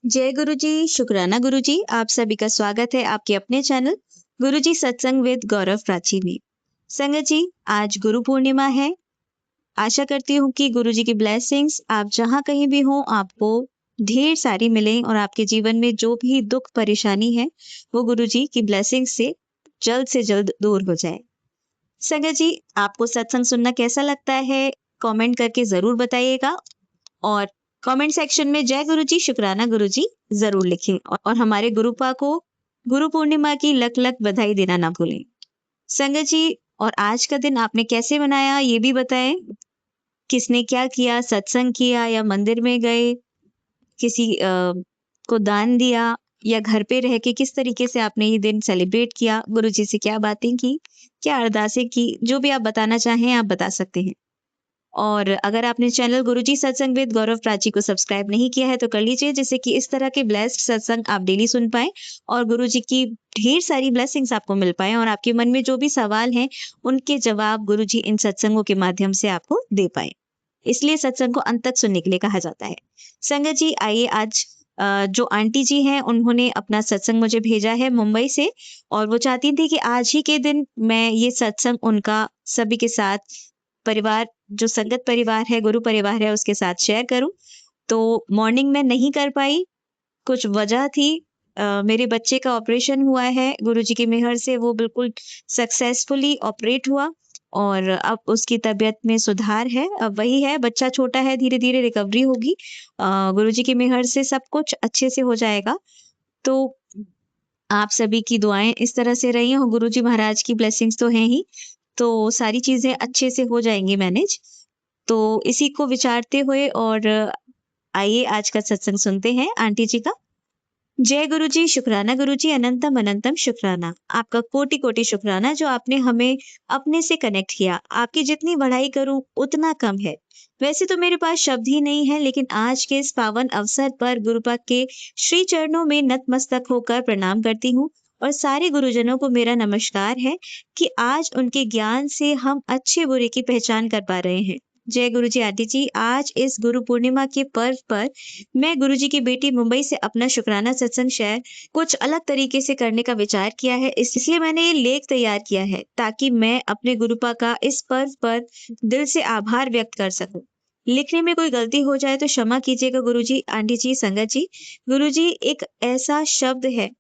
जय गुरु जी, शुक्राना गुरु जी। आप सभी का स्वागत है आपके अपने चैनल गुरु जी सत्संग विद गौरव प्राची में। संगत जी, आज गुरु पूर्णिमा है। आशा करती हूँ कि गुरु जी की ब्लेसिंग्स आप जहाँ कहीं भी हों आपको ढेर सारी मिलें और आपके जीवन में जो भी दुख परेशानी है वो गुरु जी की ब्लेसिंग्स से जल्द दूर हो जाए। संगत जी, आपको सत्संग सुनना कैसा लगता है? कमेंट करके जरूर बताइएगा और कमेंट सेक्शन में जय गुरु जी शुक्राना गुरु जी जरूर लिखें और हमारे गुरुपा को गुरु पूर्णिमा की लख लख बधाई देना ना भूलें। संगत जी, और आज का दिन आपने कैसे मनाया ये भी बताएं। किसने क्या किया, सत्संग किया या मंदिर में गए, किसी को दान दिया या घर पे रह के किस तरीके से आपने ये दिन सेलिब्रेट किया, गुरु जी से क्या बातें की, क्या अरदासें की, जो भी आप बताना चाहें आप बता सकते हैं। और अगर आपने चैनल गुरुजी सत्संग विद गौरव प्राची को सब्सक्राइब नहीं किया है तो कर लीजिए, जिससे कि इस तरह के ब्लेस्ड सत्संग आप डेली सुन पाएं और गुरुजी की ढेर सारी ब्लेसिंग्स आपको मिल पाए और आपके मन में जो भी सवाल हैं उनके जवाब गुरुजी इन सत्संगों के माध्यम से आपको दे पाए। इसलिए सत्संग को अंत तक सुनने के लिए कहा जाता है। संगत जी, आइए आज जो आंटी जी हैं उन्होंने अपना सत्संग मुझे भेजा है मुंबई से और वो चाहती थी कि आज ही के दिन मैं ये सत्संग उनका सभी के साथ परिवार, जो संगत परिवार है, गुरु परिवार है, उसके साथ शेयर करूं। तो मॉर्निंग में नहीं कर पाई, कुछ वजह थी। मेरे बच्चे का ऑपरेशन हुआ है, गुरुजी की मेहर से वो बिल्कुल सक्सेसफुली ऑपरेट हुआ और अब उसकी तबीयत में सुधार है। अब वही है, बच्चा छोटा है, धीरे धीरे रिकवरी होगी। गुरुजी की मेहर से सब कुछ अच्छे से हो जाएगा। तो आप सभी की दुआएं इस तरह से रही और गुरुजी महाराज की ब्लेसिंग्स तो हैं ही, तो सारी चीजें अच्छे से हो जाएंगी मैनेज। तो इसी को विचारते हुए और आइए आज का सत्संग सुनते हैं आंटी जी का। जय गुरु जी, शुक्राना गुरु जी, अनंतम अनंतम शुक्राना। आपका कोटि कोटि शुक्राना जो आपने हमें अपने से कनेक्ट किया। आपकी जितनी बढ़ाई करूं उतना कम है। वैसे तो मेरे पास शब्द ही नहीं है, लेकिन आज के इस पावन अवसर पर गुरुपद के श्री चरणों में नतमस्तक होकर प्रणाम करती हूँ और सारे गुरुजनों को मेरा नमस्कार है कि आज उनके ज्ञान से हम अच्छे बुरे की पहचान कर पा रहे हैं। जय गुरु जी आंटी जी, आज इस गुरु पूर्णिमा के पर्व पर मैं गुरुजी की बेटी मुंबई से अपना शुक्राना सत्संग शेयर कुछ अलग तरीके से करने का विचार किया है। इसलिए मैंने ये लेख तैयार किया है ताकि मैं अपने गुरुपा का इस पर्व पर दिल से आभार व्यक्त कर सकूं। लिखने में कोई गलती हो जाए तो क्षमा कीजिएगा गुरुजी, आंटी जी, संगत जी। गुरुजी एक ऐसा शब्द है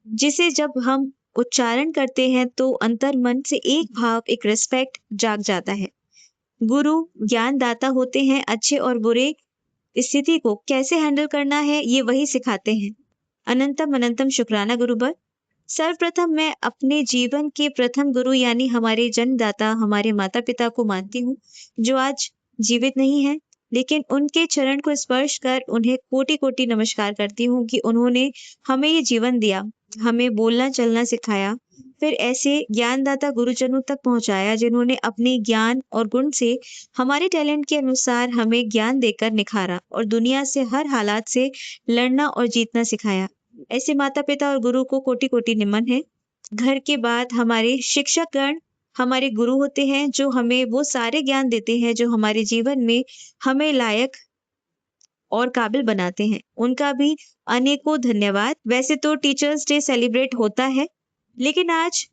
जिसे जब हम उच्चारण करते हैं तो अंतर मन से एक भाव, एक रिस्पेक्ट जाग जाता है। गुरु ज्ञानदाता होते हैं, अच्छे और बुरे स्थिति को कैसे हैंडल करना है ये वही सिखाते हैं। अनंतम अनंतम शुक्राना गुरुवर। सर्वप्रथम मैं अपने जीवन के प्रथम गुरु यानी हमारे जन्मदाता, हमारे माता पिता को मानती हूँ जो आज जीवित नहीं है, लेकिन उनके चरण को स्पर्श कर उन्हें कोटि कोटि नमस्कार करती हूँ कि उन्होंने हमें ये जीवन दिया, हमें बोलना चलना सिखाया, फिर ऐसे ज्ञानदाता गुरुजनों तक पहुंचाया जिन्होंने अपने ज्ञान और गुण से हमारे टैलेंट के अनुसार हमें ज्ञान देकर निखारा और दुनिया से हर हालात से लड़ना और जीतना सिखाया। ऐसे माता पिता और गुरु को कोटि कोटि नमन है। घर के बाद हमारे शिक्षकगण हमारे गुरु होते हैं जो हमें वो सारे ज्ञान देते हैं जो हमारे जीवन में हमें लायक और काबिल बनाते हैं। उनका भी अनेकों धन्यवाद। वैसे तो टीचर्स डे सेलिब्रेट होता है, लेकिन आज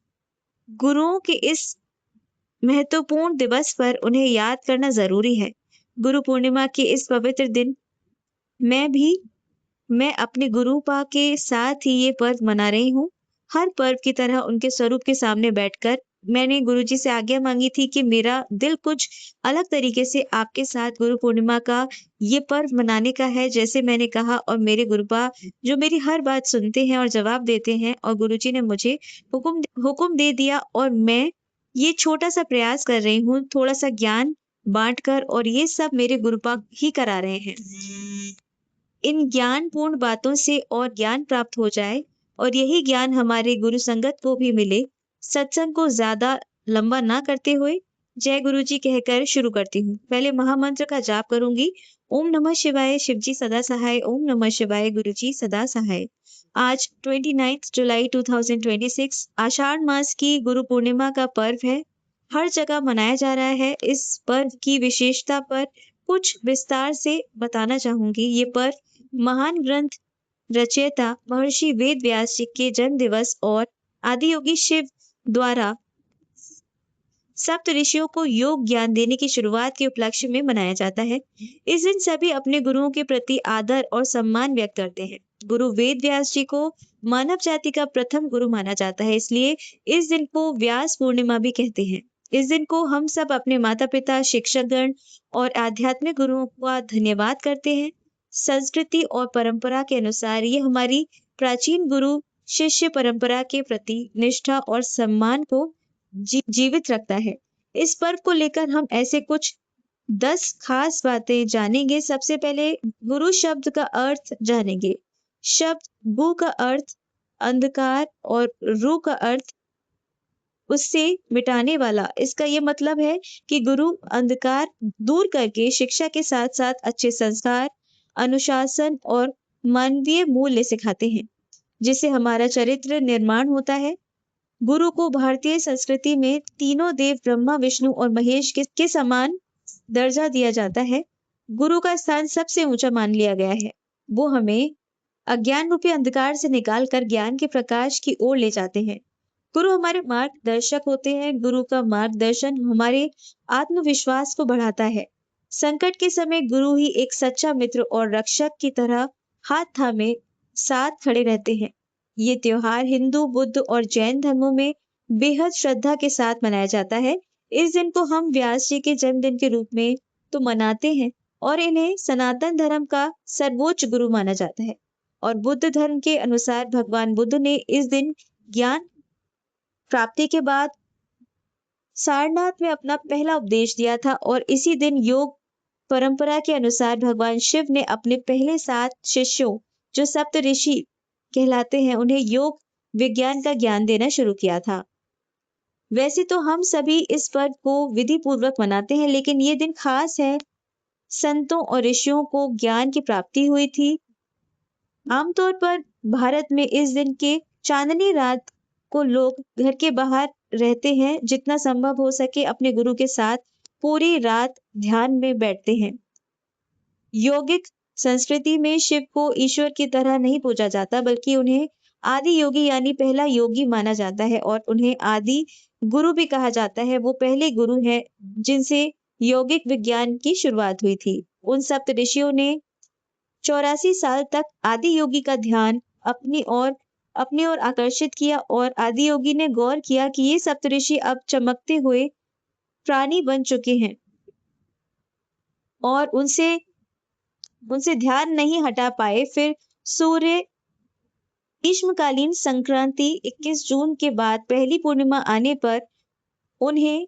गुरुओं के इस महत्वपूर्ण दिवस पर उन्हें याद करना जरूरी है। गुरु पूर्णिमा के इस पवित्र दिन मैं भी मैं अपने गुरुपा के साथ ही ये पर्व मना रही हूँ। हर पर्व की तरह उनके स्वरूप के सामने बैठकर मैंने गुरुजी से आज्ञा मांगी थी कि मेरा दिल कुछ अलग तरीके से आपके साथ गुरु पूर्णिमा का ये पर्व मनाने का है, जैसे मैंने कहा। और मेरे गुरुपा जो मेरी हर बात सुनते हैं और जवाब देते हैं और गुरुजी ने मुझे हुक्म दे दिया और मैं ये छोटा सा प्रयास कर रही हूँ, थोड़ा सा ज्ञान बांटकर, और ये सब मेरे गुरुपा ही करा रहे हैं। इन ज्ञानपूर्ण बातों से और ज्ञान प्राप्त हो जाए और यही ज्ञान हमारे गुरु संगत को भी मिले। सत्संग को ज्यादा लंबा ना करते हुए जय गुरु जी कहकर शुरू करती हूँ। पहले महामंत्र का जाप करूंगी। ओम नमः शिवाय, शिव जी सदा सहाय। ओम नमः शिवाय, गुरु जी सदा सहाय। आज 29 जुलाई 2026 आषाढ़ मास की गुरु पूर्णिमा का पर्व है। हर जगह मनाया जा रहा है। इस पर्व की विशेषता पर कुछ विस्तार से बताना चाहूंगी। ये पर्व महान ग्रंथ रचयिता महर्षि वेद व्यास जी के जन्म दिवस और आदियोगी शिव द्वारा सप्त ऋषियों को योग ज्ञान देने की शुरुआत के उपलक्ष्य में मनाया जाता है। इस दिन सभी अपने गुरुओं के प्रति आदर और सम्मान व्यक्त करते हैं। गुरु वेद व्यास जी को मानव जाति का प्रथम गुरु माना जाता है, इसलिए इस दिन को व्यास पूर्णिमा भी कहते हैं। इस दिन को हम सब अपने माता पिता, शिक्षकगण और आध्यात्मिक गुरुओं का धन्यवाद करते हैं। संस्कृति और परंपरा के अनुसार ये हमारी प्राचीन गुरु शिष्य परंपरा के प्रति निष्ठा और सम्मान को जीवित रखता है। इस पर्व को लेकर हम ऐसे कुछ 10 खास बातें जानेंगे। सबसे पहले गुरु शब्द का अर्थ जानेंगे। शब्द गु का अर्थ अंधकार और रु का अर्थ उससे मिटाने वाला। इसका ये मतलब है कि गुरु अंधकार दूर करके शिक्षा के साथ साथ अच्छे संस्कार, अनुशासन और मानवीय मूल्य सिखाते हैं, जिससे हमारा चरित्र निर्माण होता है। गुरु को भारतीय संस्कृति में तीनों देव ब्रह्मा, विष्णु और महेश के समान दर्जा दिया जाता है। गुरु का स्थान सबसे ऊंचा मान लिया गया है। वो हमें अज्ञान रूपी अंधकार से निकालकर ज्ञान के प्रकाश की ओर ले जाते हैं। गुरु हमारे मार्गदर्शक होते हैं। गुरु का मार्गदर्शन हमारे आत्मविश्वास को बढ़ाता है। संकट के समय गुरु ही एक सच्चा मित्र और रक्षक की तरह हाथ थामे साथ खड़े रहते हैं। ये त्योहार हिंदू, बुद्ध और जैन धर्मों में बेहद श्रद्धा के साथ मनाया जाता है। इस दिन को हम व्यास जी के जन्मदिन के रूप में तो मनाते हैं और इन्हें सनातन धर्म का सर्वोच्च गुरु माना जाता है। और बुद्ध धर्म के अनुसार भगवान बुद्ध ने इस दिन ज्ञान प्राप्ति के बाद सारनाथ में अपना पहला उपदेश दिया था और इसी दिन योग परंपरा के अनुसार भगवान शिव ने अपने पहले 7 शिष्यों, जो सप्त ऋषि कहलाते हैं, उन्हें योग विज्ञान का ज्ञान देना शुरू किया था। वैसे तो हम सभी इस पर्व को विधि पूर्वक मनाते हैं, लेकिन ये दिन खास है। संतों और ऋषियों को ज्ञान की प्राप्ति हुई थी। आमतौर पर भारत में इस दिन के चांदनी रात को लोग घर के बाहर रहते हैं, जितना संभव हो सके अपने गुरु के साथ पूरी रात ध्यान में बैठते हैं। योगिक संस्कृति में शिव को ईश्वर की तरह नहीं पूजा जाता, बल्कि उन्हें आदि योगी यानी पहला योगी माना जाता है और उन्हें आदि गुरु भी कहा जाता है। वो पहले गुरु हैं जिनसे यौगिक विज्ञान की शुरुआत हुई थी। उन सप्त ऋषियों ने 84 साल तक आदि योगी का ध्यान अपनी ओर आकर्षित किया और आदि योगी ने गौर किया कि ये सप्त ऋषि अब चमकते हुए प्राणी बन चुके हैं और उनसे ध्यान नहीं हटा पाए। फिर सूर्य ग्रीष्मकालीन संक्रांति 21 जून के बाद पहली पूर्णिमा आने पर उन्हें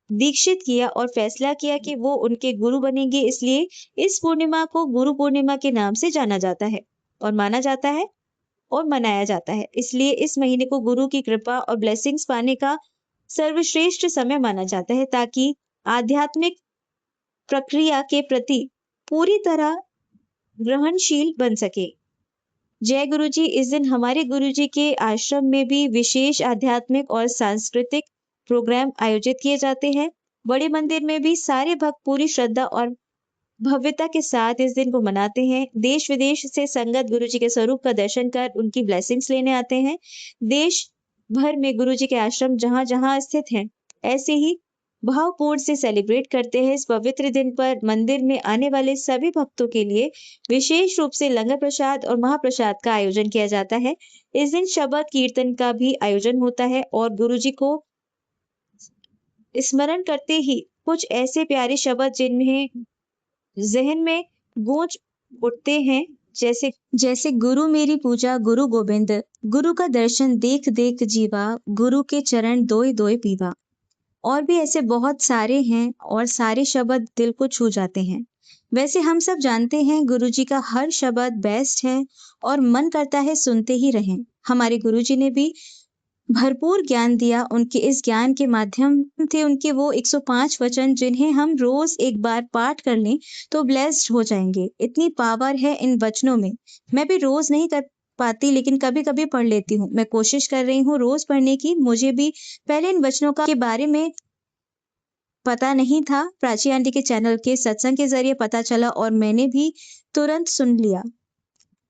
दीक्षित किया और फैसला किया कि वो उनके गुरु बनेंगे। इसलिए इस पूर्णिमा को गुरु पूर्णिमा के नाम से जाना जाता है और माना जाता है और मनाया जाता है। इसलिए इस महीने को गुरु की कृपा और ब्लेसिंग्स पाने का सर्वश्रेष्ठ समय माना जाता है, ताकि आध्यात्मिक प्रक्रिया के प्रति पूरी तरह ग्रहणशील बन सके। जय गुरु जी। इस दिन हमारे गुरु जी के आश्रम में भी विशेष आध्यात्मिक और सांस्कृतिक प्रोग्राम आयोजित किए जाते हैं। बड़े मंदिर में भी सारे भक्त पूरी श्रद्धा और भव्यता के साथ इस दिन को मनाते हैं। देश विदेश से संगत गुरु जी के स्वरूप का दर्शन कर उनकी ब्लेसिंग्स लेने आते हैं। देश भर में गुरु जी के आश्रम जहां जहां स्थित हैं, ऐसे ही भावपूर्ण से सेलिब्रेट करते हैं। इस पवित्र दिन पर मंदिर में आने वाले सभी भक्तों के लिए विशेष रूप से लंगर प्रसाद और महाप्रसाद का आयोजन किया जाता है। इस दिन शबद कीर्तन का भी आयोजन होता है और गुरु जी को स्मरण करते ही कुछ ऐसे प्यारे शब्द जिन्हें जहन में गूंज उठते हैं, जैसे गुरु मेरी पूजा गुरु गोविंद, गुरु का दर्शन देख देख जीवा, गुरु के चरण दोय दोय पीवा। और भी ऐसे बहुत सारे हैं और सारे शब्द दिल को छू जाते हैं। वैसे हम सब जानते हैं गुरु जी का हर शब्द बेस्ट है और मन करता है सुनते ही रहें। हमारे गुरु जी ने भी भरपूर ज्ञान दिया। उनके इस ज्ञान के माध्यम थे उनके वो 105 वचन, जिन्हें हम रोज एक बार पाठ कर लें तो ब्लेस्ड हो जाएंगे। इतनी पावर है इन वचनों में। मैं भी रोज नहीं कर पाती, लेकिन कभी कभी पढ़ लेती हूँ। मैं कोशिश कर रही हूँ रोज पढ़ने की। मुझे भी पहले इन वचनों के बारे में पता नहीं था, प्राची आंटी के चैनल के सत्संग के ज़रिए पता चला और मैंने भी तुरंत सुन लिया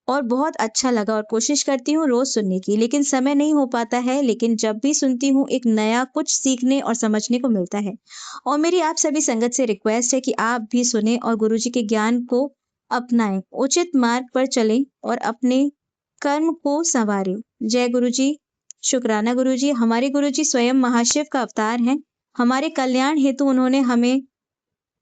और बहुत अच्छा लगा और कोशिश करती हूँ रोज़ सुनने की, लेकिन समय नहीं हो पाता है। लेकिन जब भी सुनती हूँ, एक नया कुछ सीखने और समझने को मिलता है। और मेरी आप सभी संगत से रिक्वेस्ट है कि आप भी सुनें और गुरुजी के ज्ञान को अपनाएँ, उचित मार्ग पर चलें और अपने कर्म को सँवारें। जय गुरुजी, शुक्राना गुरुजी। हमारे गुरुजी स्वयं महाशिव का अवतार हैं। हमारे कल्याण हेतु उन्होंने हमें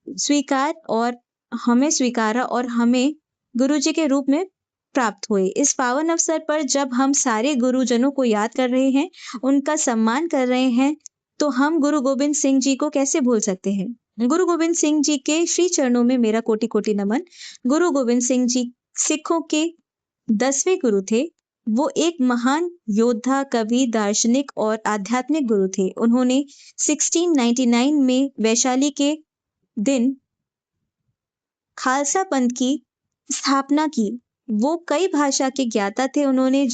स्वीकारा और हमें गुरुजी के रूप में प्राप्त हुए। इस पावन अवसर पर जब हम सारे गुरुजनों को याद कर रहे हैं, उनका सम्मान कर रहे हैं, तो हम गुरु गोविंद सिंह जी को कैसे भूल सकते हैं? गुरु गोविंद सिंह जी के श्री चरणों में मेरा कोटि-कोटि नमन। गुरु गोविंद सिंह जी सिखों के 10वें गुरु थे। वो एक महान योद्धा, कवि, दार्शनिक और आध्यात्मिक गुरु थे। उन्होंने 1699 में वैशाली के दिन खालसा पंथ की स्थापना की। वो कई भाषा के ज्ञाता थे। उन्होंने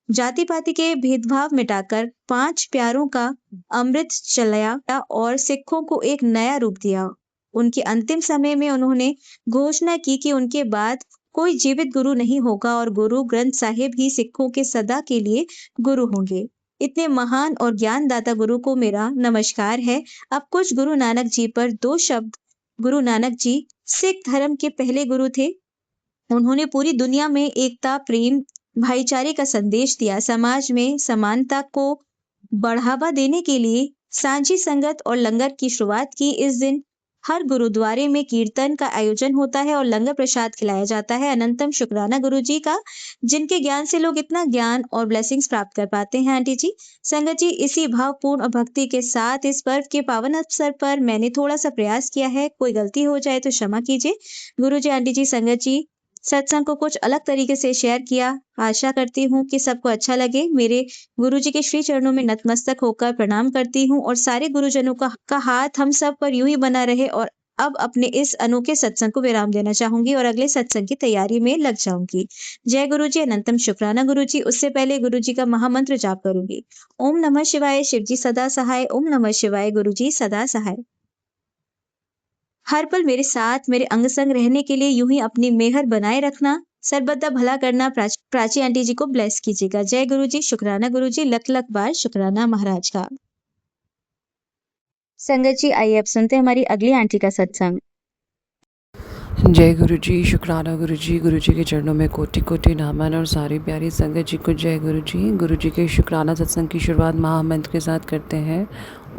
जाति-पाति के भेदभाव मिटाकर 5 प्यारों का अमृत चलाया और सिखों को एक नया रूप दिया। उनके अंतिम समय में उन्होंने घोषणा की कि उनके बाद कोई जीवित गुरु नहीं होगा और गुरु ग्रंथ साहिब ही सिखों के सदा के लिए गुरु होंगे। इतने महान और ज्ञानदाता गुरु को मेरा नमस्कार है। अब कुछ गुरु नानक जी पर 2 शब्द। गुरु नानक जी सिख धर्म के पहले गुरु थे। उन्होंने पूरी दुनिया में एकता, प्रेम, भाईचारे का संदेश दिया। समाज में समानता को बढ़ावा देने के लिए सांझी संगत और लंगर की शुरुआत की। इस दिन हर गुरुद्वारे में कीर्तन का आयोजन होता है और लंगर प्रसाद खिलाया जाता है। अनंतम शुक्राना गुरुजी का, जिनके ज्ञान से लोग इतना ज्ञान और ब्लेसिंग्स प्राप्त कर पाते हैं। आंटी जी, संगत जी, इसी भावपूर्ण और भक्ति के साथ इस पर्व के पावन अवसर पर मैंने थोड़ा सा प्रयास किया है। कोई गलती हो जाए तो क्षमा कीजिए। गुरुजी, आंटी जी, संगत जी, सत्संग को कुछ अलग तरीके से शेयर किया। आशा करती हूँ कि सबको अच्छा लगे। मेरे गुरुजी के श्री चरणों में नतमस्तक होकर प्रणाम करती हूँ और सारे गुरुजनों का हाथ हम सब पर यूं ही बना रहे। और अब अपने इस अनोखे सत्संग को विराम देना चाहूंगी और अगले सत्संग की तैयारी में लग जाऊंगी। जय गुरुजी, अनंतम शुक्राना गुरुजी। उससे पहले गुरुजी का महामंत्र जाप करूंगी। ओम नमः शिवाय, शिवजी सदा सहाय। ओम नमः शिवाय, गुरुजी सदा सहाय। हर पल मेरे साथ, मेरे अंग संग रहने के लिए यूं ही अपनी मेहर बनाए रखना, सर्वदा भला करना। प्राची आंटी जी को ब्लेस कीजिएगा। जय गुरुजी, शुक्राना गुरुजी, लख लख बार शुक्राना महाराज का। संगत जी, आइए अब सुनते हैं हमारी अगली आंटी का सत्संग। जय गुरुजी, शुक्राना गुरुजी। गुरुजी के चरणों में कोटि कोटि नमन और सारी प्यारी संगत जी को जय गुरुजी। गुरुजी के शुक्राना सत्संग की शुरुआत महामंत्र के साथ करते हैं।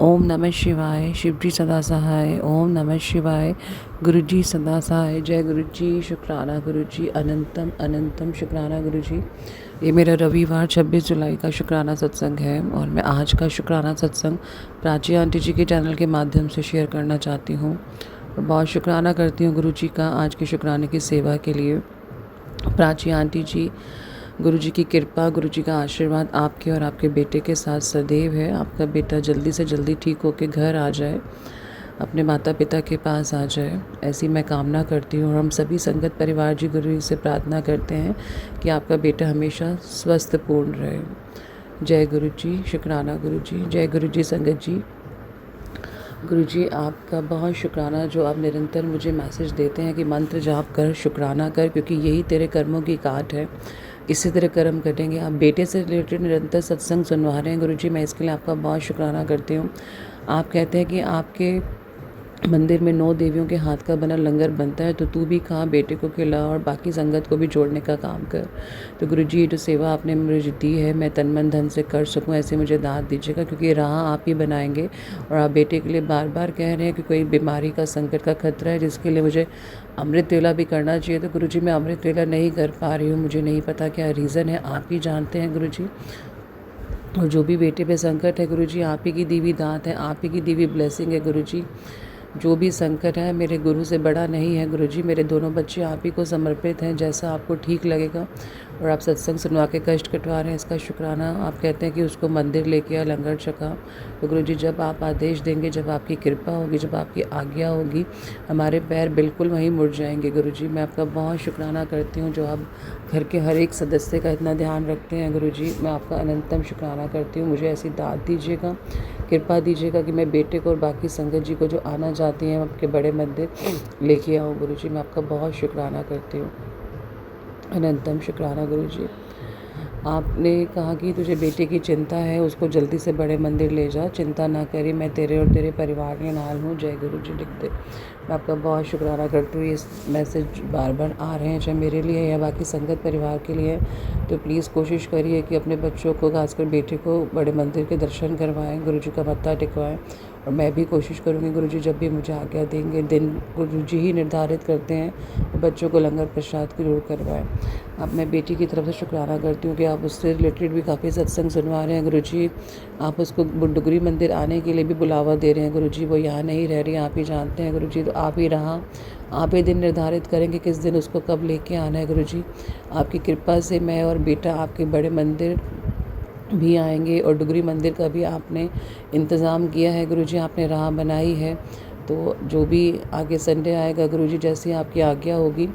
ओम नमः शिवाय, शिवजी सदा सहाय। ओम नमः शिवाय, गुरुजी सदा सहाय। जय गुरुजी, शुक्राना गुरुजी, अनंतम अनंतम शुक्राना गुरुजी। ये मेरा रविवार 26 जुलाई का शुक्राना सत्संग है और मैं आज का शुक्राना सत्संग प्राची आंटी जी के चैनल के माध्यम से शेयर करना चाहती हूँ। बहुत शुक्राना करती हूँ गुरुजी का आज के शुक्राने की सेवा के लिए। प्राची आंटी जी, गुरुजी की कृपा, गुरुजी का आशीर्वाद आपके और आपके बेटे के साथ सदैव है। आपका बेटा जल्दी से जल्दी ठीक होकर घर आ जाए, अपने माता पिता के पास आ जाए, ऐसी मैं कामना करती हूँ। और हम सभी संगत परिवार जी गुरु से प्रार्थना करते हैं कि आपका बेटा हमेशा स्वस्थ पूर्ण रहे। जय गुरुजी, शुक्राना गुरुजी। जय गुरुजी संगत जी। गुरुजी, आपका बहुत शुक्राना जो आप निरंतर मुझे मैसेज देते हैं कि मंत्र जाप कर, शुक्राना कर, क्योंकि यही तेरे कर्मों की काट है, इसी तरह कर्म कटेंगे। आप बेटे से रिलेटेड निरंतर सत्संग सुनवा रहे हैं गुरुजी, मैं इसके लिए आपका बहुत शुक्राना करती हूँ। आप कहते हैं कि आपके मंदिर में 9 देवियों के हाथ का बना लंगर बनता है, तो तू भी खा, बेटे को खिला और बाकी संगत को भी जोड़ने का काम कर। तो गुरुजी, ये जो सेवा आपने मुझे दी है, मैं तन मन धन से कर सकूं, ऐसे मुझे दाद दीजिएगा, क्योंकि राह आप ही बनाएंगे। और आप बेटे के लिए बार बार कह रहे हैं कि कोई बीमारी का, संकट का खतरा है, जिसके लिए मुझे अमृत वेला भी करना चाहिए। तो गुरुजी, मैं अमृत वेला नहीं कर पा रही हूँ, मुझे नहीं पता क्या रीज़न है, आप ही जानते हैं गुरुजी। और जो भी बेटे पे संकट है गुरुजी, आप ही की दी हुई दात है, आप ही की दी हुई ब्लेसिंग है गुरुजी। जो भी संकट है मेरे गुरु से बड़ा नहीं है गुरुजी। मेरे दोनों बच्चे आप ही को समर्पित हैं, जैसा आपको ठीक लगेगा और आप सत्संग सुनवा के कष्ट कटवा रहे हैं, इसका शुक्राना। आप कहते हैं कि उसको मंदिर लेके आ, लंगर छका। तो गुरुजी जब आप आदेश देंगे, जब आपकी कृपा होगी, जब आपकी आज्ञा होगी, हमारे पैर बिल्कुल वहीं मुड़ जाएंगे। गुरुजी मैं आपका बहुत शुक्राना करती हूँ जो आप घर के हर एक सदस्य का इतना ध्यान रखते हैं। गुरुजी मैं आपका अनंतम शुक्राना करती हूँ। मुझे ऐसी दात दीजिएगा, कृपा दीजिएगा कि मैं बेटे को और बाकी संगत जी को जो आना चाहती हैं आपके बड़े मंदिर लेके आऊँ। गुरुजी मैं आपका बहुत शुक्राना करती हूँ, अनंतम शुक्राना। गुरुजी आपने कहा कि तुझे बेटे की चिंता है, उसको जल्दी से बड़े मंदिर ले जा, चिंता ना करी, मैं तेरे और तेरे परिवार के नाल हूँ। जय गुरु जी लिख दे। मैं आपका बहुत शुक्राना करती हूँ। ये मैसेज बार बार आ रहे हैं, चाहे मेरे लिए या बाकी संगत परिवार के लिए, तो प्लीज़ कोशिश करिए कि अपने बच्चों को, खासकर बेटे को, बड़े मंदिर के दर्शन करवाएं, गुरु जी का मत्था टिकवाएं। और मैं भी कोशिश करूँगी, गुरुजी जब भी मुझे आज्ञा देंगे, दिन गुरुजी ही निर्धारित करते हैं, तो बच्चों को लंगर प्रसाद जरूर करवाएं। अब मैं बेटी की तरफ से शुक्राना करती हूँ कि आप उससे रिलेटेड भी काफ़ी सत्संग सुनवा रहे हैं। गुरुजी आप उसको बुंडुगरी मंदिर आने के लिए भी बुलावा दे रहे हैं। गुरुजी वो यहाँ नहीं रह रही, आप ही जानते हैं गुरुजी, तो आप ही आप ही दिन निर्धारित करेंगे किस दिन उसको कब लेके आना है। गुरुजी आपकी कृपा से मैं और बेटा आपके बड़े मंदिर भी आएंगे, और डुगरी मंदिर का भी आपने इंतज़ाम किया है। गुरुजी आपने राह बनाई है, तो जो भी आगे संडे आएगा गुरुजी, जैसी आपकी आज्ञा होगी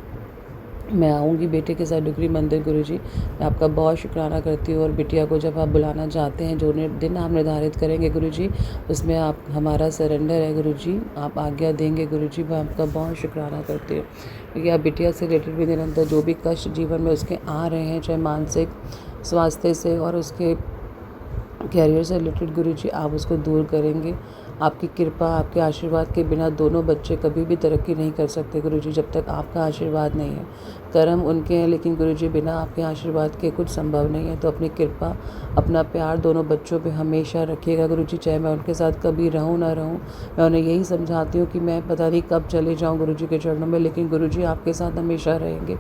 मैं आऊँगी बेटे के साथ डुगरी मंदिर। गुरुजी मैं आपका बहुत शुक्राना करती हूँ। और बिटिया को जब आप बुलाना चाहते हैं, जो दिन आप निर्धारित करेंगे गुरुजी, उसमें आप हमारा सरेंडर है गुरुजी, आप आज्ञा देंगे गुरुजी। मैं आपका बहुत शुक्राना करती हूँ क्योंकि आप बिटिया से रिलेटेड भी निरंतर जो भी कष्ट जीवन में उसके आ रहे हैं, चाहे मानसिक स्वास्थ्य से और उसके कैरियर से रिलेटेड, गुरुजी आप उसको दूर करेंगे। आपकी कृपा, आपके आशीर्वाद के बिना दोनों बच्चे कभी भी तरक्की नहीं कर सकते गुरुजी, जब तक आपका आशीर्वाद नहीं है। कर्म उनके हैं, लेकिन गुरुजी बिना आपके आशीर्वाद के कुछ संभव नहीं है। तो अपनी कृपा, अपना प्यार दोनों बच्चों पे हमेशा रखिएगा गुरुजी, चाहे मैं उनके साथ कभी रहूँ ना रहूँ। मैं उन्हें यही समझाती हूँ कि मैं पता नहीं कब चले जाऊँ गुरुजी के चरणों में, लेकिन गुरुजी आपके साथ हमेशा रहेंगे।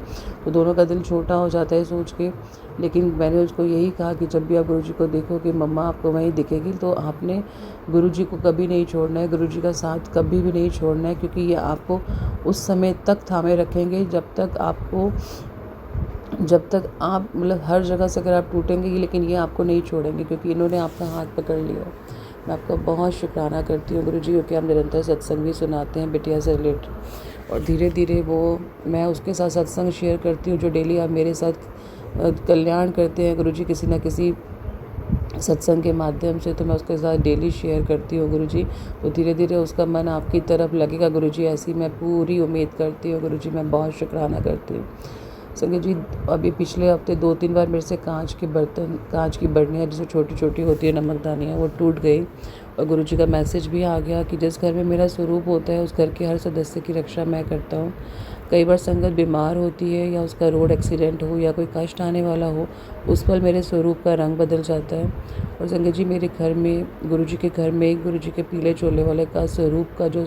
तो दोनों का दिल छोटा हो जाता है सोच के, लेकिन मैंने उसको यही कहा कि जब भी आप गुरुजी को देखोगे, मम्मा आपको वहीं दिखेगी। तो आपने गुरुजी को कभी नहीं छोड़ना है, गुरुजी का साथ कभी भी नहीं छोड़ना है, क्योंकि ये आपको उस समय तक थामे रखेंगे जब तक आप मतलब हर जगह से अगर आप टूटेंगे, लेकिन ये आपको नहीं छोड़ेंगे, क्योंकि इन्होंने आपका हाथ पकड़ लिया है। मैं आपका बहुत शुक्राना करती हूँ गुरुजी, क्योंकि आप निरंतर सत्संग भी सुनाते हैं बिटिया से रिलेटेड, और धीरे धीरे मैं उसके साथ सत्संग शेयर करती हूँ, जो डेली आप मेरे साथ कल्याण करते हैं गुरुजी किसी न किसी सत्संग के माध्यम से। तो मैं उसके साथ डेली शेयर करती हूँ गुरुजी, तो धीरे धीरे उसका मन आपकी तरफ लगेगा गुरुजी, ऐसी मैं पूरी उम्मीद करती हूँ गुरुजी। मैं बहुत शुक्राना करती हूँ संगत जी। अभी पिछले हफ्ते 2-3 बार मेरे से कांच के बर्तन, कांच की बर्नियाँ जैसे छोटी छोटी होती है नमकदानियाँ, वो टूट गई, और गुरुजी का मैसेज भी आ गया कि जिस घर में मेरा स्वरूप होता है, उस घर के हर सदस्य की रक्षा मैं करता हूँ। कई बार संगत बीमार होती है, या उसका रोड एक्सीडेंट हो, या कोई कष्ट आने वाला हो, उस पल मेरे स्वरूप का रंग बदल जाता है। और संगत जी मेरे घर में, गुरुजी के घर में, गुरुजी के पीले चोले वाले का स्वरूप का जो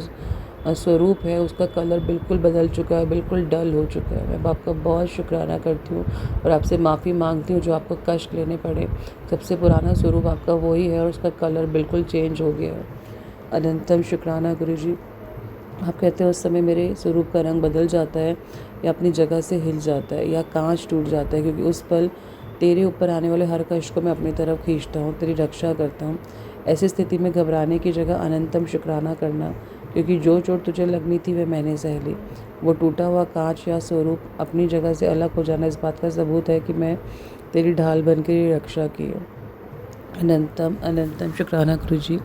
स्वरूप है, उसका कलर बिल्कुल बदल चुका है, बिल्कुल डल हो चुका है। मैं आपका बहुत शुक्राना करती हूँ और आपसे माफ़ी मांगती हूँ जो आपको कष्ट लेने पड़े। सबसे पुराना स्वरूप आपका वही है, और उसका कलर बिल्कुल चेंज हो गया है। अनंतम शुक्राना गुरुजी। आप कहते हैं उस समय मेरे स्वरूप का रंग बदल जाता है, या अपनी जगह से हिल जाता है, या कांच टूट जाता है, क्योंकि उस पल तेरे ऊपर आने वाले हर कष्ट को मैं अपनी तरफ खींचता हूँ, तेरी रक्षा करता हूँ। ऐसी स्थिति में घबराने की जगह अनंतम शुक्राना करना, क्योंकि जो चोट तुझे लगनी थी वह मैंने सह ली। वो टूटा हुआ कांच या स्वरूप अपनी जगह से अलग हो जाना इस बात का सबूत है कि मैं तेरी ढाल बन के रक्षा की है। अनंतम अनंतम शुक्राना गुरुजी।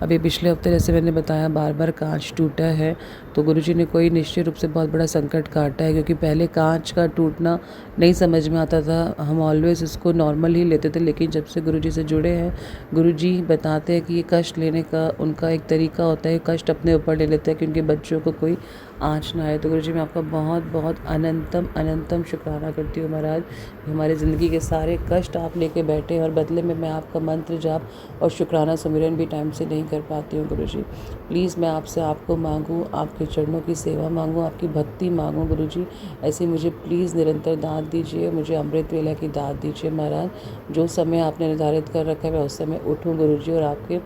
अभी पिछले हफ्ते जैसे मैंने बताया, बार बार कांच टूटा है, तो गुरुजी ने कोई निश्चित रूप से बहुत बड़ा संकट काटा है, क्योंकि पहले कांच का टूटना नहीं समझ में आता था, हम ऑलवेज इसको नॉर्मल ही लेते थे। लेकिन जब से गुरुजी से जुड़े हैं, गुरुजी बताते हैं कि ये कष्ट लेने का उनका एक तरीका होता है, कष्ट अपने ऊपर ले लेते हैं कि उनके बच्चों को कोई आँच ना आए। तो गुरुजी मैं आपका बहुत बहुत अनंतम अनंतम शुक्राना करती हूँ महाराज। हमारी ज़िंदगी के सारे कष्ट आप लेके बैठे, और बदले में मैं आपका मंत्र जाप और शुक्राना सुमिरन भी टाइम से नहीं कर पाती हूँ गुरुजी। प्लीज़ मैं आपसे आपको मांगूँ, आपके चरणों की सेवा मांगूँ, आपकी भक्ति मांगूँ गुरुजी। ऐसी मुझे प्लीज़ निरंतर दात दीजिए, मुझे अमृत वेला की दात दीजिए महाराज। जो समय आपने निर्धारित कर रखा है मैं उस समय उठूँ गुरुजी, और आपके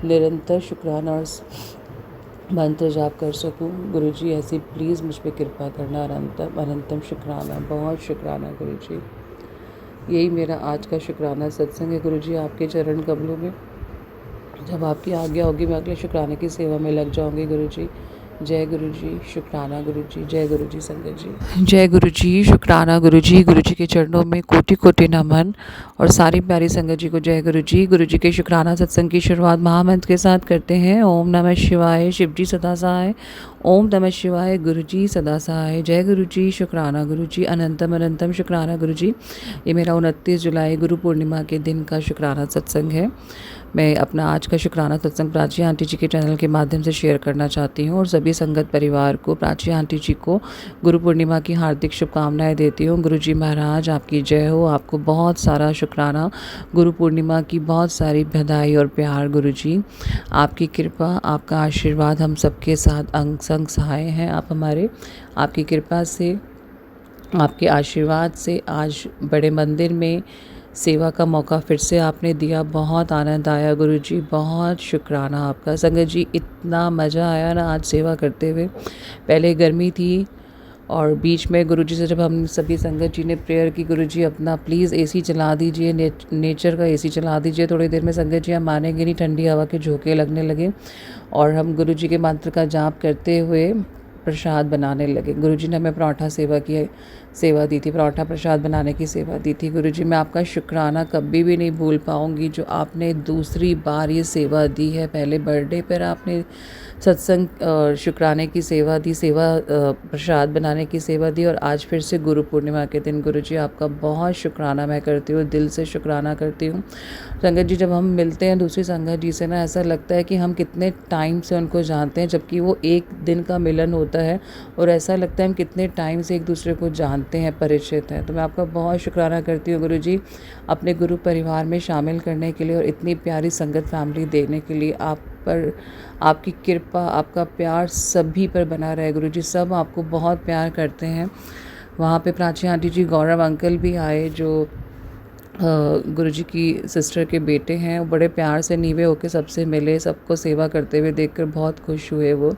निरंतर शुक्राना और मंत्र जाप कर सकूं गुरुजी। ऐसी प्लीज़ मुझ पर कृपा करना। अनंतम अनंतम शुक्राना, बहुत शुक्राना गुरुजी। यही मेरा आज का शुक्राना सत्संग है गुरु जी, आपके चरण कमलों में। जब आपकी आज्ञा होगी मैं अगले शुक्राने की सेवा में लग जाऊंगी गुरु जी। जय गुरु जी, शुक्राना गुरु जी, जय गुरु जी संगत जी। जय गुरु जी, शुक्राना गुरु जी के चरणों में कोटि कोटि नमन और सारी प्यारी संगत जी को जय गुरु जी। गुरु जी के शुक्राना सत्संग की शुरुआत महामंत्र के साथ करते हैं। ओम नमः शिवाय, शिव जी सदा सहाय। ओम नमः शिवाय, गुरु जी सदा सहाय। जय गुरु जी, शुक्राना गुरु जी, अनंतम अनंतम शुक्राना गुरु जी। ये मेरा 29 जुलाई गुरु पूर्णिमा के दिन का शुक्राना सत्संग है। मैं अपना आज का शुक्राना सत्संग प्राची आंटी जी के चैनल के माध्यम से शेयर करना चाहती हूँ और सभी संगत परिवार को, प्राची आंटी जी को गुरु पूर्णिमा की हार्दिक शुभकामनाएं देती हूँ। गुरु जी महाराज आपकी जय हो, आपको बहुत सारा शुक्राना, गुरु पूर्णिमा की बहुत सारी बधाई और प्यार गुरु जी। आपकी कृपा, आपका आशीर्वाद हम सबके साथ अंग संग सहाय हैं। आप हमारे, आपकी कृपा से, आपके आशीर्वाद से आज बड़े मंदिर में सेवा का मौका फिर से आपने दिया। बहुत आनंद आया गुरु जी, बहुत शुक्राना आपका। संगत जी इतना मज़ा आया ना आज सेवा करते हुए। पहले गर्मी थी और बीच में गुरु जी से जब हम सभी संगत जी ने प्रेयर की, गुरु जी अपना प्लीज़ एसी चला दीजिए, नेचर का एसी चला दीजिए। थोड़ी देर में संगत जी हम मानेंगे नहीं, ठंडी हवा के झोंके लगने लगे और हम गुरु जी के मंत्र का जाप करते हुए प्रसाद बनाने लगे। गुरुजी ने हमें पराठा सेवा दी थी, पराठा प्रसाद बनाने की सेवा दी थी। गुरुजी मैं आपका शुक्राना कभी भी नहीं भूल पाऊंगी जो आपने दूसरी बार ये सेवा दी है। पहले बर्थडे पर आपने सत्संग शुक्राने की सेवा दी, प्रसाद बनाने की सेवा दी और आज फिर से गुरु पूर्णिमा के दिन गुरुजी आपका बहुत शुक्राना मैं करती हूँ, दिल से शुक्राना करती हूँ। संगत जी जब हम मिलते हैं दूसरी संगत जी से ना, ऐसा लगता है कि हम कितने टाइम से उनको जानते हैं, जबकि वो एक दिन का मिलन होता है और ऐसा लगता है हम कितने टाइम से एक दूसरे को जानते हैं, परिचित हैं। तो मैं आपका बहुत शुक्राना करती हूँ गुरु जी, अपने गुरु परिवार में शामिल करने के लिए और इतनी प्यारी संगत फैमिली देने के लिए। आप पर आपकी कृपा, आपका प्यार सभी पर बना रहे गुरु जी। सब आपको बहुत प्यार करते हैं। वहाँ पे प्राची आंटी जी, गौरव अंकल भी आए जो गुरुजी की सिस्टर के बेटे हैं। वो बड़े प्यार से नीवे होकर सबसे मिले, सबको सेवा करते हुए देखकर बहुत खुश हुए वो।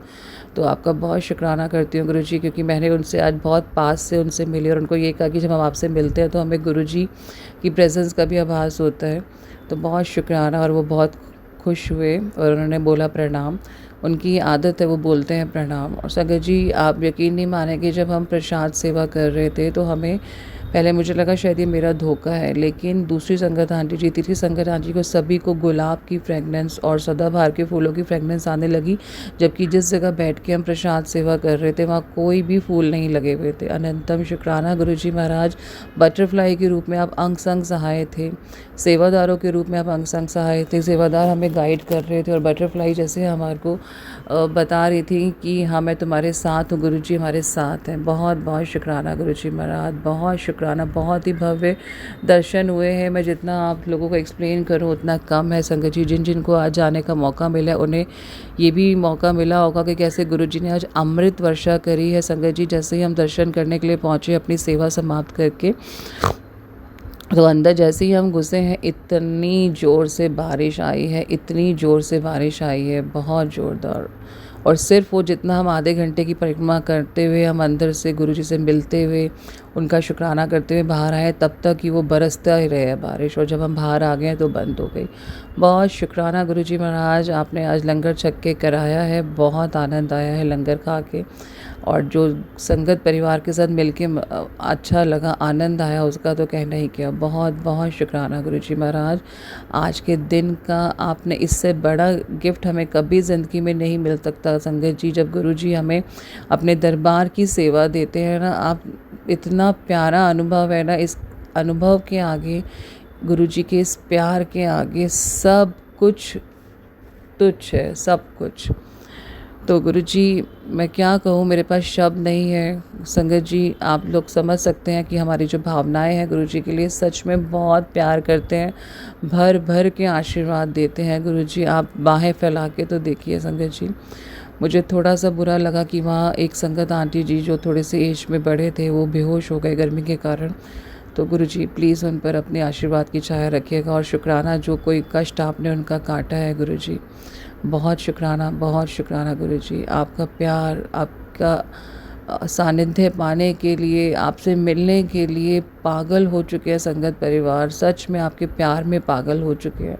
तो आपका बहुत शुक्राना करती हूँ गुरुजी, क्योंकि मैंने उनसे आज बहुत पास से उनसे मिली और उनको ये कहा कि जब हम आपसे मिलते हैं तो हमें गुरुजी की प्रेजेंस का भी आभास होता है। तो बहुत शुक्राना, और वो बहुत खुश हुए और उन्होंने बोला प्रणाम। उनकी आदत है, वो बोलते हैं प्रणाम। और संगत जी आप यकीन नहीं मानेंगे, जब हम प्रसाद सेवा कर रहे थे तो हमें पहले मुझे लगा शायद ये मेरा धोखा है, लेकिन दूसरी संगत आंटी जी, तीसरी संगत आंटी को सभी को गुलाब की फ्रेगनेंस और सदाबहार के फूलों की फ्रेगनेंस आने लगी, जबकि जिस जगह बैठ के हम प्रसाद सेवा कर रहे थे वहाँ कोई भी फूल नहीं लगे हुए थे। अनंतम शुक्राना गुरुजी महाराज, बटरफ्लाई के रूप में आप अंग संग सहाय थे, सेवादारों के रूप में आप अंग संग सहाय थे। सेवादार हमें गाइड कर रहे थे और बटरफ्लाई जैसे हमारे को बता रही थी कि हाँ मैं तुम्हारे साथ हूँ, गुरुजी हमारे साथ हैं। बहुत बहुत शुक्राना गुरुजी महाराज, बहुत शुक्राना। बहुत ही भव्य दर्शन हुए हैं। मैं जितना आप लोगों को एक्सप्लेन करूँ उतना कम है संगत जी। जिन जिनको आज जाने का मौका मिला उन्हें ये भी मौका मिला होगा कि कैसे गुरुजी ने आज अमृत वर्षा करी है संगत जी। जैसे ही हम दर्शन करने के लिए पहुँचे अपनी सेवा समाप्त करके, तो अंदर जैसे ही हम घुसे हैं इतनी ज़ोर से बारिश आई है, इतनी ज़ोर से बारिश आई है, बहुत ज़ोरदार। और सिर्फ वो जितना हम आधे घंटे की परिक्रमा करते हुए हम अंदर से गुरुजी से मिलते हुए उनका शुक्राना करते हुए बाहर आए, तब तक ही वो बरसता ही रहे बारिश। और जब हम बाहर आ गए तो बंद हो गई। बहुत शुक्राना गुरुजी महाराज, आपने आज लंगर छक के कराया है, बहुत आनंद आया है लंगर खा के। और जो संगत परिवार के साथ मिलके अच्छा लगा, आनंद आया, उसका तो कहना ही क्या। बहुत बहुत शुक्राना गुरुजी महाराज। आज के दिन का आपने, इससे बड़ा गिफ्ट हमें कभी ज़िंदगी में नहीं मिल सकता संगत जी। जब गुरुजी हमें अपने दरबार की सेवा देते हैं ना, आप इतना प्यारा अनुभव है ना, इस अनुभव के आगे, गुरुजी के इस प्यार के आगे सब कुछ तुच्छ है, सब कुछ। तो गुरुजी मैं क्या कहूँ, मेरे पास शब्द नहीं है संगत जी। आप लोग समझ सकते हैं कि हमारी जो भावनाएं हैं गुरुजी के लिए, सच में बहुत प्यार करते हैं, भर भर के आशीर्वाद देते हैं गुरुजी। आप बाहें फैला के तो देखिए संगत जी। मुझे थोड़ा सा बुरा लगा कि वहाँ एक संगत आंटी जी जो थोड़े से एज में बड़े थे वो बेहोश हो गए गर्मी के कारण। तो गुरुजी प्लीज़ उन पर अपने आशीर्वाद की छाया रखिएगा। और शुक्राना, जो कोई कष्ट आपने उनका काटा है गुरुजी, बहुत शुक्राना, बहुत शुक्राना गुरुजी। आपका प्यार, आपका सानिध्य पाने के लिए, आपसे मिलने के लिए पागल हो चुके हैं संगत परिवार। सच में आपके प्यार में पागल हो चुके हैं।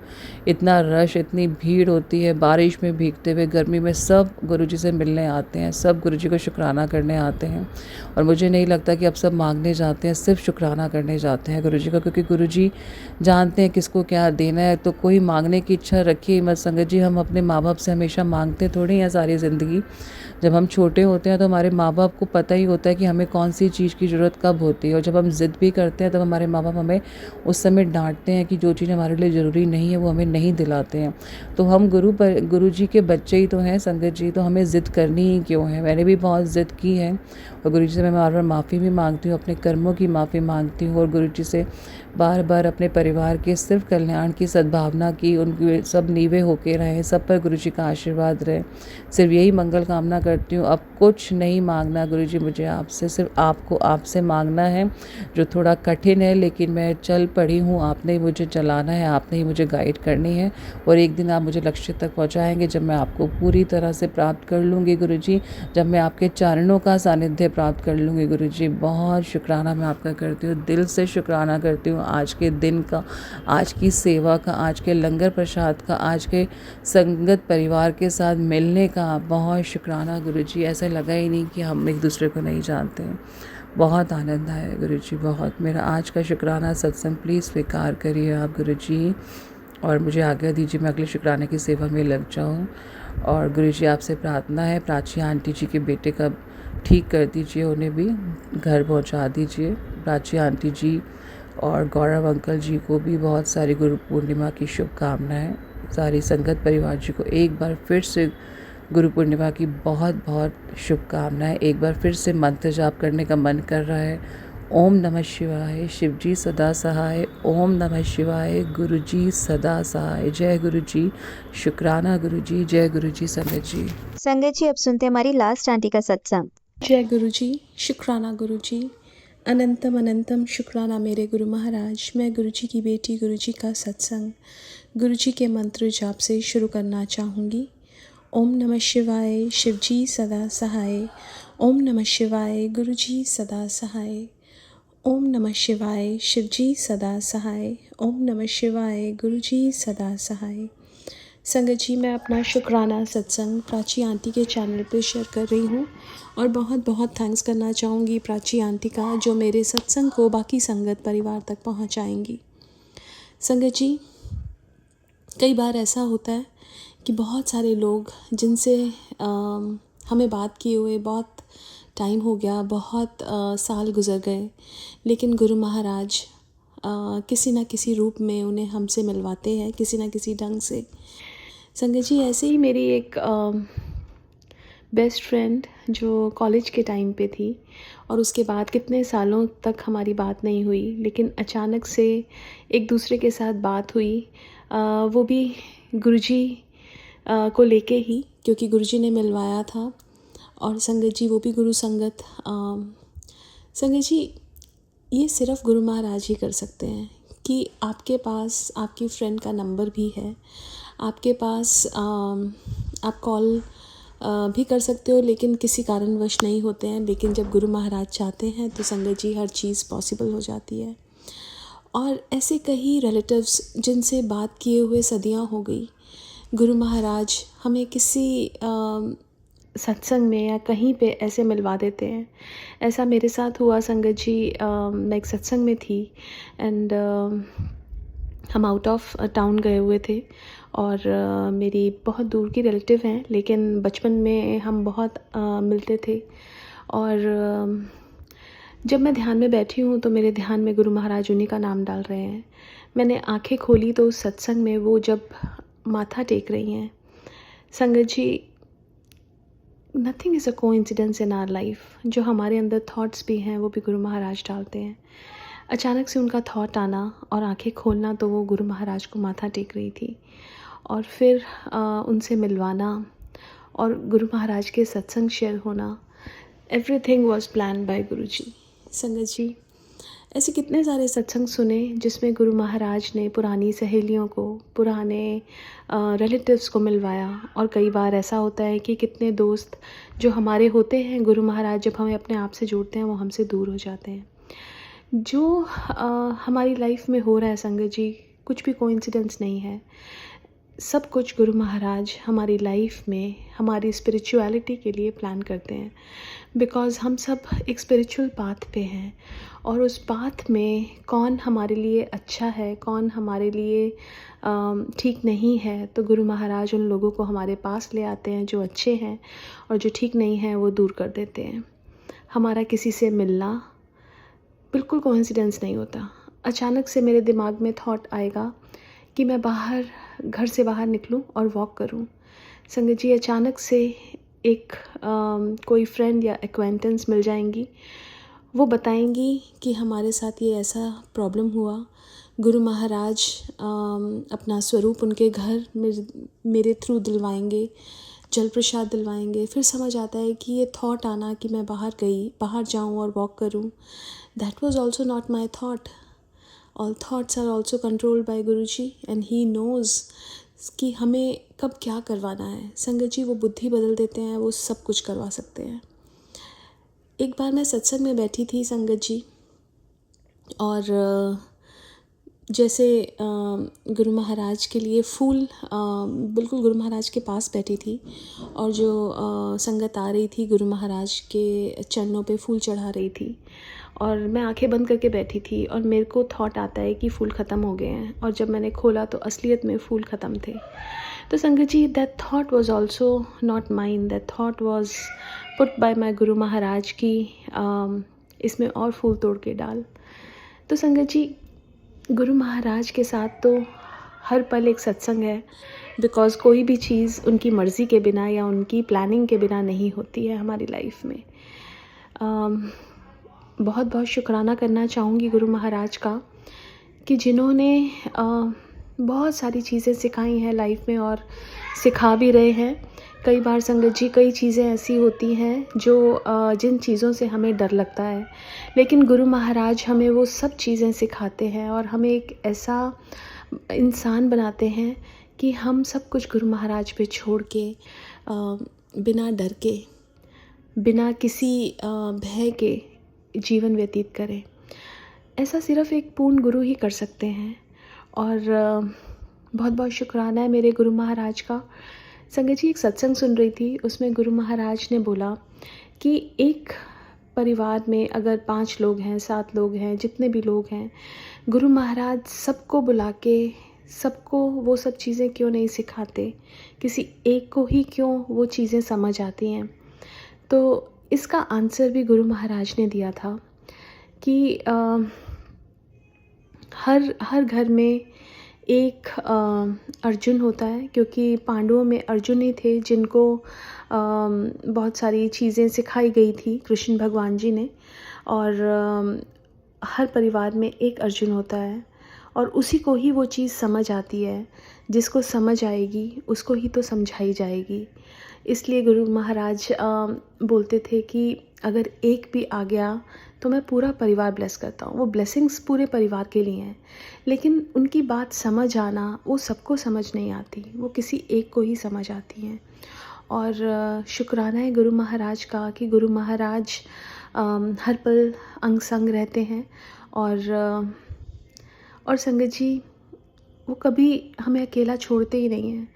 इतना रश, इतनी भीड़ होती है, बारिश में भीगते हुए, गर्मी में, सब गुरुजी से मिलने आते हैं, सब गुरुजी को शुक्राना करने आते हैं। और मुझे नहीं लगता कि अब सब मांगने जाते हैं, सिर्फ शुक्राना करने जाते हैं गुरुजी का, क्योंकि गुरुजी जानते हैं किसको क्या देना है। तो कोई मांगने की इच्छा रखिए मत संगत जी। हम अपने माँ बाप से हमेशा मांगते थोड़ी हैं सारी ज़िंदगी। जब हम छोटे होते हैं तो हमारे माँ बाप को पता ही होता है कि हमें कौन सी चीज़ की ज़रूरत कब होती है। और जब हम ज़िद भी करते हैं तब हमारे माँ बाप हमें उस समय डांटते हैं कि जो चीज़ हमारे लिए ज़रूरी नहीं है वो हमें नहीं दिलाते हैं। तो हम गुरु जी के बच्चे ही तो हैं संगत जी, तो हमें ज़िद करनी ही क्यों है। मैंने भी बहुत ज़िद की है और गुरु जी से मैं बार बार माफ़ी भी मांगती हूँ, अपने कर्मों की माफ़ी मांगती हूँ। और गुरु जी से बार बार अपने परिवार के सिर्फ कल्याण की, सद्भावना की, उनके सब नीवे होके रहें, सब पर गुरु जी का आशीर्वाद रहे। सिर्फ यही मंगल कामना करती हूँ। अब कुछ नहीं मांगना गुरुजी मुझे आपसे, सिर्फ आपको आपसे मांगना है, जो थोड़ा कठिन है, लेकिन मैं चल पड़ी हूँ। आपने ही मुझे चलाना है, आपने ही मुझे गाइड करनी है। और एक दिन आप मुझे लक्ष्य तक पहुँचाएंगे जब मैं आपको पूरी तरह से प्राप्त कर लूँगी गुरुजी, जब मैं आपके चरणों का सानिध्य प्राप्त कर लूँगी गुरुजी। बहुत शुक्राना मैं आपका करती हूँ, दिल से शुक्राना करती हूँ आज के दिन का, आज की सेवा का, आज के लंगर प्रसाद का, आज के संगत परिवार के साथ मिलने का। बहुत शुक्राना गुरुजी। ऐसा लगा ही नहीं कि हम एक दूसरे को नहीं जानते हैं। बहुत आनंद आया गुरुजी, बहुत। मेरा आज का शुक्राना सत्संग प्लीज़ स्वीकार करिए आप गुरुजी, और मुझे आज्ञा दीजिए मैं अगले शुक्राने की सेवा में लग जाऊं। और गुरुजी आपसे प्रार्थना है, प्राची आंटी जी के बेटे का ठीक कर दीजिए, उन्हें भी घर पहुंचा दीजिए। प्राची आंटी जी और गौरव अंकल जी को भी बहुत सारी गुरु पूर्णिमा की शुभकामनाएं। सारी संगत परिवार जी को एक बार फिर से गुरु पूर्णिमा की बहुत बहुत शुभकामनाएं। एक बार फिर से मंत्र जाप करने का मन कर रहा है। ओम नमः शिवाय, शिवजी सदा सहाय। ओम नमः शिवाय, गुरुजी सदा सहाय। जय गुरुजी, शुक्राना गुरुजी, जय गुरुजी संगत जी। संगत जी अब सुनते हैं हमारी लास्ट आंटी का सत्संग। जय गुरु जी, शुक्राना गुरु जी, अनंतम अनंतम शुक्राना मेरे गुरु महाराज। मैं गुरु जी की बेटी गुरु जी का सत्संग गुरु जी के मंत्र जाप से शुरू करना चाहूँगी। ओम नमः शिवाय, शिवजी सदा सहाय। ओम नमः शिवाय, गुरु जी सदा सहाय। ओम नमः शिवाय, शिवजी सदा सहाय। ओम नमः शिवाय, गुरु जी सदा सहाय। संगत जी, मैं अपना शुक्राना सत्संग प्राची आंटी के चैनल पे शेयर कर रही हूँ और बहुत बहुत थैंक्स करना चाहूँगी प्राची आंटी का, जो मेरे सत्संग को बाकी संगत परिवार तक पहुँचाएंगी। संगत जी, कई बार ऐसा होता है कि बहुत सारे लोग जिनसे हमें बात किए हुए बहुत टाइम हो गया, बहुत साल गुजर गए, लेकिन गुरु महाराज किसी न किसी रूप में उन्हें हमसे मिलवाते हैं, किसी न किसी ढंग से। संगत जी, ऐसे ही मेरी एक बेस्ट फ्रेंड जो कॉलेज के टाइम पे थी और उसके बाद कितने सालों तक हमारी बात नहीं हुई, लेकिन अचानक से एक दूसरे के साथ बात हुई, वो भी गुरुजी को लेके ही, क्योंकि गुरुजी ने मिलवाया था। और संगत जी, वो भी गुरु संगत। संगत जी, ये सिर्फ गुरु महाराज ही कर सकते हैं कि आपके पास आपकी फ्रेंड का नंबर भी है, आपके पास आप कॉल भी कर सकते हो, लेकिन किसी कारणवश नहीं होते हैं। लेकिन जब गुरु महाराज चाहते हैं तो संगत जी हर चीज़ पॉसिबल हो जाती है। और ऐसे कई रिलेटिव्स जिनसे बात किए हुए सदियां हो गई, गुरु महाराज हमें किसी सत्संग में या कहीं पे ऐसे मिलवा देते हैं। ऐसा मेरे साथ हुआ संगत जी। मैं एक सत्संग में थी एंड हम आउट ऑफ टाउन गए हुए थे और मेरी बहुत दूर की रिलेटिव हैं, लेकिन बचपन में हम बहुत मिलते थे। और जब मैं ध्यान में बैठी हूँ तो मेरे ध्यान में गुरु महाराज उन्हीं का नाम डाल रहे हैं। मैंने आंखें खोली तो उस सत्संग में वो जब माथा टेक रही हैं, संगत जी, nothing is a coincidence in our life. जो हमारे अंदर थॉट्स भी हैं वो भी गुरु महाराज डालते हैं। अचानक से उनका थॉट आना और आंखें खोलना, तो वो गुरु महाराज को माथा टेक रही थी। और फिर उनसे मिलवाना और गुरु महाराज के सत्संग शेयर होना, एवरीथिंग वाज प्लान्ड बाय गुरुजी। संगत जी, ऐसे कितने सारे सत्संग सुने जिसमें गुरु महाराज ने पुरानी सहेलियों को, पुराने रिलेटिव्स को मिलवाया। और कई बार ऐसा होता है कि कितने दोस्त जो हमारे होते हैं, गुरु महाराज जब हमें अपने आप से जोड़ते हैं वो हमसे दूर हो जाते हैं। जो हमारी लाइफ में हो रहा है संगत जी, कुछ भी कोइंसिडेंस नहीं है। सब कुछ गुरु महाराज हमारी लाइफ में हमारी स्पिरिचुअलिटी के लिए प्लान करते हैं, बिकॉज़ हम सब एक स्पिरिचुअल पाथ पे हैं। और उस पाथ में कौन हमारे लिए अच्छा है, कौन हमारे लिए ठीक नहीं है, तो गुरु महाराज उन लोगों को हमारे पास ले आते हैं जो अच्छे हैं, और जो ठीक नहीं है वो दूर कर देते हैं। हमारा किसी से मिलना बिल्कुल कोइंसिडेंस नहीं होता। अचानक से मेरे दिमाग में थॉट आएगा कि मैं घर से बाहर निकलूं और वॉक करूं। संगत जी, अचानक से एक कोई फ्रेंड या एक्वेंटेंस मिल जाएंगी, वो बताएंगी कि हमारे साथ ये ऐसा प्रॉब्लम हुआ। गुरु महाराज अपना स्वरूप उनके घर में मेरे थ्रू दिलवाएंगे, जल प्रसाद दिलवाएंगे। फिर समझ आता है कि ये थॉट आना कि मैं बाहर जाऊं और वॉक करूं, that was also not my thought. All thoughts are also controlled by Guru ji, and he knows कि हमें कब क्या करवाना है। संगत जी, वो बुद्धि बदल देते हैं, वो सब कुछ करवा सकते हैं। एक बार मैं सत्संग में बैठी थी संगत जी, और जैसे गुरु महाराज के लिए फूल, बिल्कुल गुरु महाराज के पास बैठी थी, और जो संगत आ रही थी गुरु महाराज के चरणों पे फूल चढ़ा रही थी, और मैं आंखें बंद करके बैठी थी। और मेरे को थॉट आता है कि फूल ख़त्म हो गए हैं, और जब मैंने खोला तो असलियत में फूल ख़त्म थे। तो संगत जी, that thought was also not mine, that thought was put by my guru Maharaj की इसमें और फूल तोड़ के डाल। तो संगत जी, गुरु महाराज के साथ तो हर पल एक सत्संग है, बिकॉज़ कोई भी चीज़ उनकी मर्ज़ी के बिना या उनकी प्लानिंग के बिना नहीं होती है हमारी लाइफ में। बहुत बहुत शुक्राना करना चाहूँगी गुरु महाराज का कि जिन्होंने बहुत सारी चीज़ें सिखाई हैं लाइफ में, और सिखा भी रहे हैं। कई बार संगत जी, कई चीज़ें ऐसी होती हैं जो जिन चीज़ों से हमें डर लगता है, लेकिन गुरु महाराज हमें वो सब चीज़ें सिखाते हैं और हमें एक ऐसा इंसान बनाते हैं कि हम सब कुछ गुरु महाराज पे छोड़ के बिना डर के, बिना किसी भय के जीवन व्यतीत करें। ऐसा सिर्फ़ एक पूर्ण गुरु ही कर सकते हैं। और बहुत बहुत शुक्राना है मेरे गुरु महाराज का। संगत जी, एक सत्संग सुन रही थी, उसमें गुरु महाराज ने बोला कि एक परिवार में अगर 5 लोग हैं, 7 लोग हैं, जितने भी लोग हैं, गुरु महाराज सबको बुला के सबको वो सब चीज़ें क्यों नहीं सिखाते, किसी एक को ही क्यों वो चीज़ें समझ आती हैं। तो इसका आंसर भी गुरु महाराज ने दिया था कि हर घर में एक अर्जुन होता है, क्योंकि पांडवों में अर्जुन ही थे जिनको बहुत सारी चीज़ें सिखाई गई थी कृष्ण भगवान जी ने। और हर परिवार में एक अर्जुन होता है, और उसी को ही वो चीज़ समझ आती है। जिसको समझ आएगी उसको ही तो समझाई जाएगी। इसलिए गुरु महाराज बोलते थे कि अगर एक भी आ गया तो मैं पूरा परिवार ब्लेस करता हूँ। वो ब्लेसिंग्स पूरे परिवार के लिए हैं, लेकिन उनकी बात समझ आना वो सबको समझ नहीं आती, वो किसी एक को ही समझ आती हैं। और शुक्राना है गुरु महाराज का कि गुरु महाराज हर पल अंग संग रहते हैं। और संगत जी, वो कभी हमें अकेला छोड़ते ही नहीं हैं।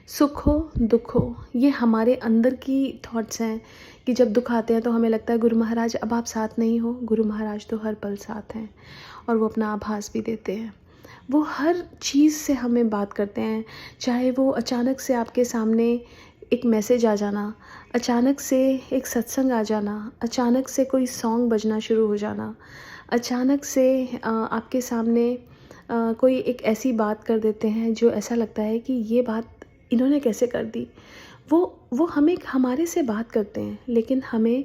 सुख हो दुख हो, ये हमारे अंदर की थॉट्स हैं कि जब दुख आते हैं तो हमें लगता है गुरु महाराज अब आप साथ नहीं हो। गुरु महाराज तो हर पल साथ हैं, और वो अपना आभास भी देते हैं। वो हर चीज़ से हमें बात करते हैं, चाहे वो अचानक से आपके सामने एक मैसेज आ जाना, अचानक से एक सत्संग आ जाना, अचानक से कोई सॉन्ग बजना शुरू हो जाना, अचानक से आपके सामने कोई एक ऐसी बात कर देते हैं जो ऐसा लगता है कि ये बात इन्होंने कैसे कर दी। वो हमें हमारे से बात करते हैं, लेकिन हमें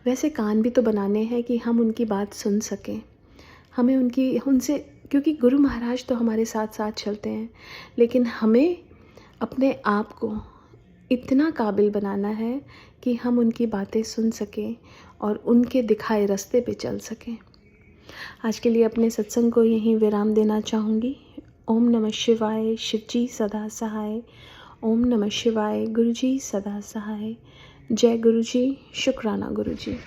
वैसे कान भी तो बनाने हैं कि हम उनकी बात सुन सकें। हमें उनसे, क्योंकि गुरु महाराज तो हमारे साथ साथ चलते हैं, लेकिन हमें अपने आप को इतना काबिल बनाना है कि हम उनकी बातें सुन सकें और उनके दिखाए रास्ते पे चल सकें। आज के लिए अपने सत्संग को यहीं विराम देना चाहूँगी। ओम नमः शिवाय, शिव जी सदा सहाय। ओम नमः शिवाय, गुरु जी सदा सहाय। जय गुरु जी, शुक्राना गुरु जी।